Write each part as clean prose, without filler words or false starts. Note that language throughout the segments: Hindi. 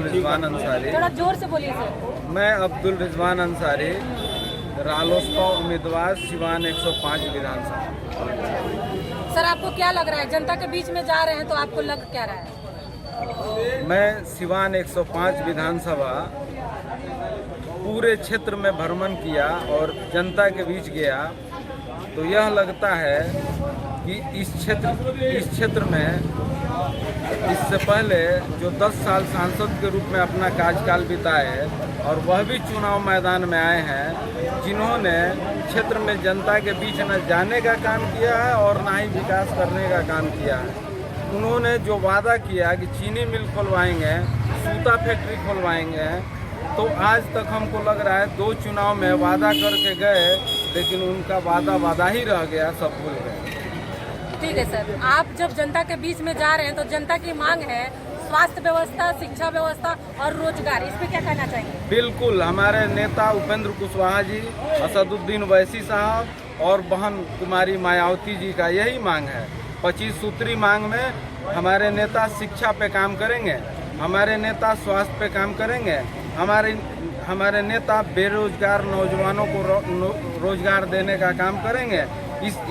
रिजवान अंसारी। थोड़ा जोर से बोलिए सर। मैं अब्दुल रिजवान अंसारी, रालोसपा उम्मीदवार, सिवान 105 विधानसभा। सर आपको क्या लग रहा है, जनता के बीच में जा रहे हैं तो आपको लग क्या रहा है? मैं सिवान 105 विधानसभा पूरे क्षेत्र में भ्रमण किया और जनता के बीच गया तो यह लगता है कि इस क्षेत्र में इससे पहले जो 10 साल सांसद के रूप में अपना कार्यकाल बिताए और वह भी चुनाव मैदान में आए हैं, जिन्होंने क्षेत्र में जनता के बीच न जाने का काम किया है और ना ही विकास करने का काम किया है। उन्होंने जो वादा किया कि चीनी मिल खुलवाएंगे, सूता फैक्ट्री खुलवाएंगे, तो आज तक हमको लग रहा है 2 चुनाव में वादा करके गए लेकिन उनका वादा ही रह गया, सब भूल गए। ठीक है सर, आप जब जनता के बीच में जा रहे हैं तो जनता की मांग है स्वास्थ्य व्यवस्था, शिक्षा व्यवस्था और रोजगार, इस पे क्या कहना चाहिए? बिल्कुल, हमारे नेता उपेंद्र कुशवाहा जी, असदुद्दीन वैसी साहब और बहन कुमारी मायावती जी का यही मांग है। 25 सूत्री मांग में हमारे नेता शिक्षा पे काम करेंगे, हमारे नेता स्वास्थ्य पे काम करेंगे, हमारे नेता बेरोजगार नौजवानों को रोजगार देने का काम करेंगे।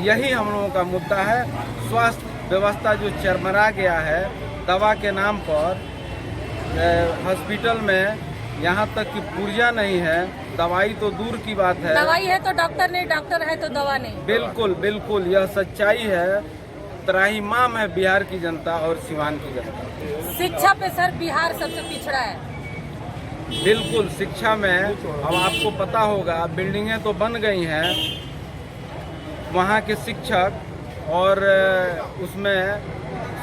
यही हम लोगों का मुद्दा है। स्वास्थ्य व्यवस्था जो चरमरा गया है, दवा के नाम पर हॉस्पिटल में यहाँ तक कि पुर्जा नहीं है, दवाई तो दूर की बात है। दवाई है तो डॉक्टर नहीं, डॉक्टर है तो दवा नहीं। बिल्कुल बिल्कुल, यह सच्चाई है। त्राहिमाम है बिहार की जनता और सिवान की जनता। शिक्षा पे सर बिहार सबसे पिछड़ा है। बिल्कुल, शिक्षा में अब आपको पता होगा, बिल्डिंगें तो बन गई हैं, वहाँ के शिक्षक और उसमें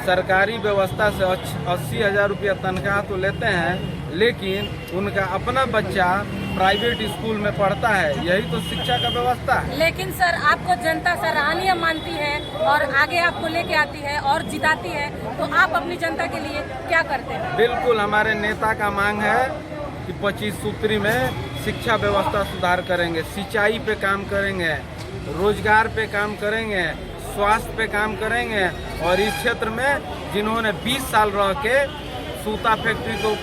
सरकारी व्यवस्था से 80,000 रुपया तनख्वाह तो लेते हैं, लेकिन उनका अपना बच्चा प्राइवेट स्कूल में पढ़ता है। यही तो शिक्षा का व्यवस्था है। लेकिन सर आपको जनता सराहनीय मानती है और आगे आपको लेके आती है और जिताती है, तो आप अपनी जनता के लिए क्या करते हैं? बिल्कुल, हमारे नेता का मांग है कि 25 सूत्री में शिक्षा व्यवस्था सुधार करेंगे, सिंचाई पे काम करेंगे, रोजगार पे काम करेंगे, स्वास्थ्य पे काम करेंगे। और इस क्षेत्र में जिन्होंने 20 साल रह के, सूता फैक्ट्री तो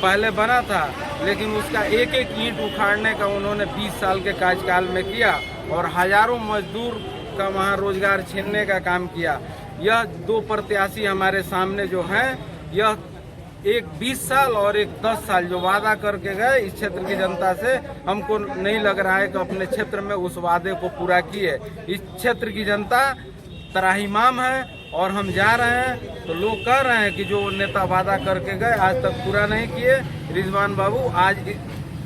पहले बना था लेकिन उसका एक एक ईंट उखाड़ने का उन्होंने 20 साल के कार्यकाल में किया और हजारों मजदूर का वहाँ रोजगार छीनने का काम किया। यह 2 प्रत्याशी हमारे सामने जो हैं, यह एक 20 साल और एक 10 साल जो वादा करके गए इस क्षेत्र की जनता से, हमको नहीं लग रहा है कि अपने क्षेत्र में उस वादे को पूरा किए। इस क्षेत्र की जनता त्राहिमाम है और हम जा रहे हैं तो लोग कह रहे हैं कि जो नेता वादा करके गए आज तक पूरा नहीं किए। रिजवान बाबू, आज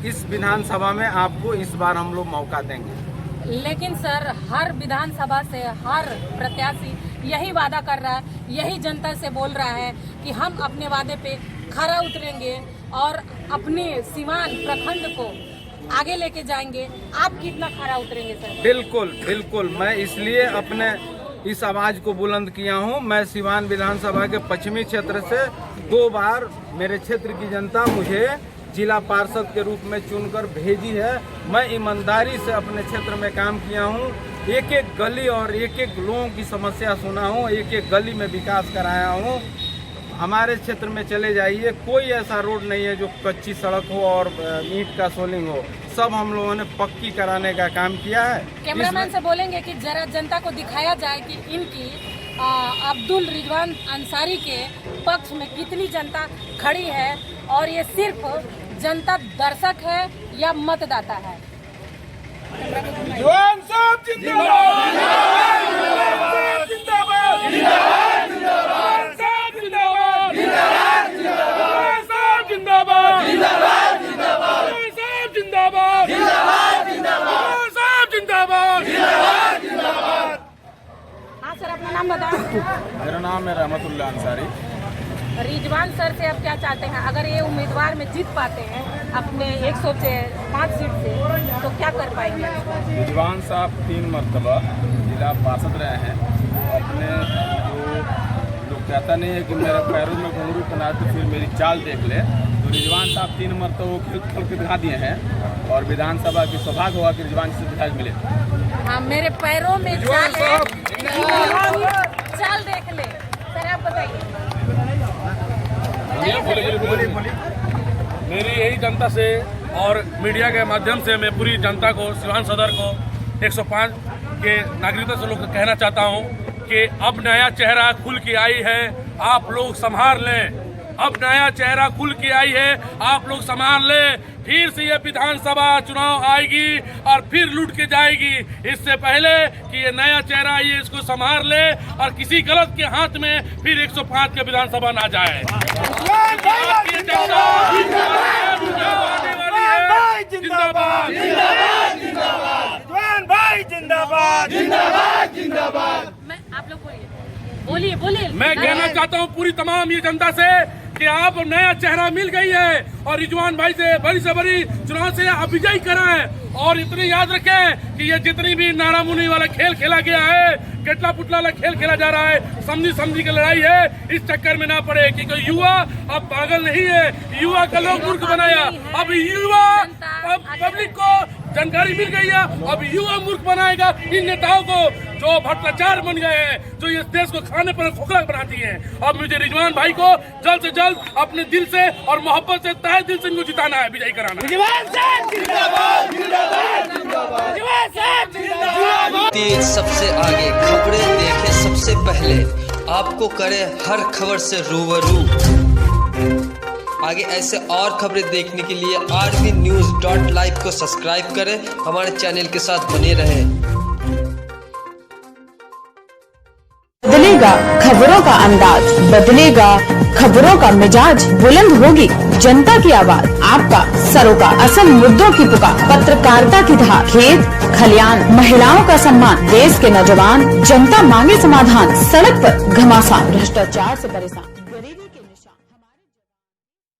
इस विधानसभा में आपको इस बार हम लोग मौका देंगे। लेकिन सर हर विधानसभा से हर प्रत्याशी यही वादा कर रहा है, यही जनता से बोल रहा है कि हम अपने वादे पे खरा उतरेंगे और अपने सिवान प्रखंड को आगे लेके जाएंगे। आप कितना खरा उतरेंगे सर? बिल्कुल बिल्कुल, मैं इसलिए अपने इस आवाज को बुलंद किया हूं। मैं सिवान विधानसभा के पश्चिमी क्षेत्र से 2 बार मेरे क्षेत्र की जनता मुझे जिला पार्षद के रूप में चुनकर भेजी है। मैं ईमानदारी से अपने क्षेत्र में काम किया हूं, एक एक गली और एक एक लोगों की समस्या सुना हूं, एक एक गली में विकास कराया हूं। हमारे क्षेत्र में चले जाइए, कोई ऐसा रोड नहीं है जो कच्ची सड़क हो और ईंट का सोलिंग हो, सब हम लोगों ने पक्की कराने का काम किया है। कैमरामैन से बोलेंगे कि जरा जनता को दिखाया जाए कि इनकी अब्दुल रिजवान अंसारी के पक्ष में कितनी जनता खड़ी है और ये सिर्फ जनता दर्शक है या मतदाता है। रिजवान साहब जिंदाबाद, जिंदाबाद, जिंदाबाद, जिंदाबाद, जिंदाबाद, जिंदाबाद, जिंदाबाद, जिंदाबाद, जिंदाबाद, जिंदाबाद, जिंदाबाद, जिंदाबाद, जिंदाबाद। हाँ सर, अपना नाम बताएं। मेरा नाम है रहमतुल्लाह अंसारी। रिजवान सर से अब क्या चाहते हैं, अगर ये उम्मीदवार में जीत पाते हैं अपने 105 सीट से, तो क्या कर पाएंगे? रिजवान साहब 3 मरतबा जिला पार्षद रहे हैं। अपने जो लोग कहता नहीं है कि मेरे पैरों में घुंघरू पहना तो फिर मेरी चाल देख ले, तो रिजवान साहब 3 मरतबा वो खेल के दिखा दिए हैं और विधानसभा की सौभाग्य हुआ कि रिजवान से विधायक मिले। हाँ, मेरे पैरों में चाल है, चाल देख ले। सर आप बताइए। बोलिए। मेरी यही जनता से और मीडिया के माध्यम से मैं पूरी जनता को, सिवान सदर को, 105 के नागरिकों से लोग कहना चाहता हूं कि अब नया चेहरा खुल के आई है, आप लोग संभाल लें। अब नया चेहरा खुल के आई है, आप लोग संभाल लें। फिर से ये विधानसभा चुनाव आएगी और फिर लूट के जाएगी। इससे पहले कि ये नया चेहरा आइए, इसको संभाल ले और किसी गलत के हाथ में फिर 105 के विधानसभा ना जाए। जिंदाबाद जिंदाबाद जिंदाबाद जिंदाबाद। मैं आप लोग बोलिए बोलिए। मैं कहना चाहता हूँ पूरी तमाम ये जनता से कि आप नया चेहरा मिल गई है और रिजवान भाई से बड़ी चुनाव से आप विजयी कराएं। और इतनी याद रखें कि ये जितनी भी नारा मुनी वाला खेल खेला गया है, केटला पुटला वाला खेल खेला जा रहा है, समझी की लड़ाई है, इस चक्कर में ना पड़े। क्योंकि युवा अब पागल नहीं है, युवा का लोग मूर्ख बनाया। अब युवा पब्लिक को जानकारी मिल गई है, अब युवा मूर्ख बनाएगा इन नेताओं को जो भ्रष्टाचार बन गए हैं, जो इस देश को खाने पर खोखला बनाती है। अब मुझे रिजवान भाई को जल्द से जल्द अपने दिल से और मोहब्बत से, तहे दिल से इनको जिताना है, विजयी कराना है। तेज सबसे आगे, खबरें देखे सबसे पहले, आपको करे हर खबर से रूबरू। आगे ऐसे और खबरें देखने के लिए RVNews.live को सब्सक्राइब करें, हमारे चैनल के साथ बने रहें। बदलेगा खबरों का अंदाज, बदलेगा खबरों का मिजाज, बुलंद होगी जनता की आवाज, आपका सरोकार, असल मुद्दों की पुकार, पत्रकारिता की धार, खेत खलियान, महिलाओं का सम्मान, देश के नौजवान, जनता मांगे समाधान, सड़क पर घमासान, भ्रष्टाचार से परेशान।